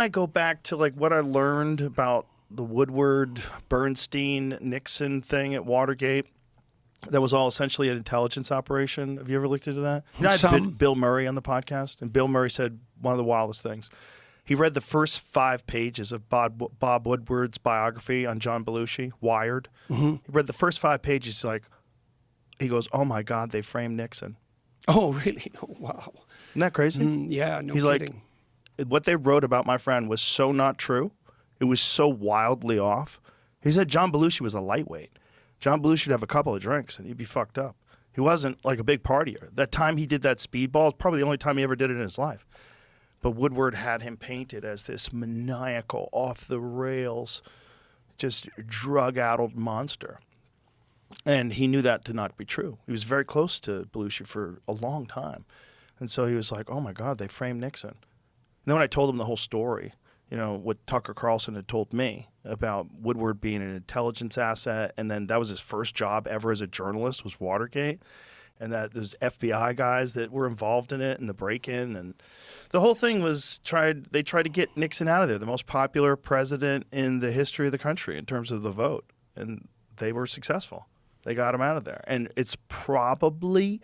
I go back to like what I learned about the Woodward, Bernstein, Nixon thing at Watergate. That was all essentially an intelligence operation. Have you ever looked into that? You know, I had Some. Bill Murray on the podcast, and Bill Murray said one of the wildest things. He read the first 5 pages of Bob Woodward's biography on John Belushi, Wired. He read the first 5 pages. He goes, "Oh my God, they framed Nixon." Oh, really? Oh, wow. Isn't that crazy? Yeah, no He's kidding. like, what they wrote about my friend was so not true. It was so wildly off. He said John Belushi was a lightweight. John Belushi would have a couple of drinks and he'd be fucked up. He wasn't like a big partier. That time he did that speedball is probably the only time he ever did it in his life. But Woodward had him painted as this maniacal, off the rails, just drug-addled monster. And he knew that to not be true. He was very close to Belushi for a long time. And so he was like, oh my God, they framed Nixon. And then when I told him the whole story, you know, what Tucker Carlson had told me about Woodward being an intelligence asset, and then that was his first job ever as a journalist was Watergate, and that there's FBI guys that were involved in it and the break-in, and the whole thing was they tried to get Nixon out of there, the most popular president in the history of the country in terms of the vote, and they were successful. They got him out of there, and it's probably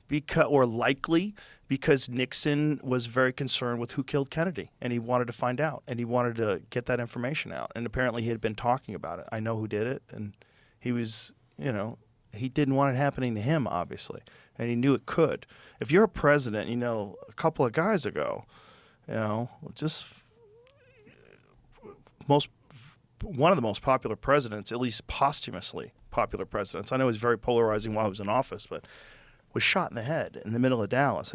likely because Nixon was very concerned with who killed Kennedy, and he wanted to find out, and he wanted to get that information out, and apparently he had been talking about it. I know who did it, and he was, he didn't want it happening to him, obviously, and he knew it could. If you're a president, a couple of guys ago, just one of the most popular presidents, at least posthumously popular presidents. I know he's very polarizing while he was in office, but was shot in the head in the middle of Dallas.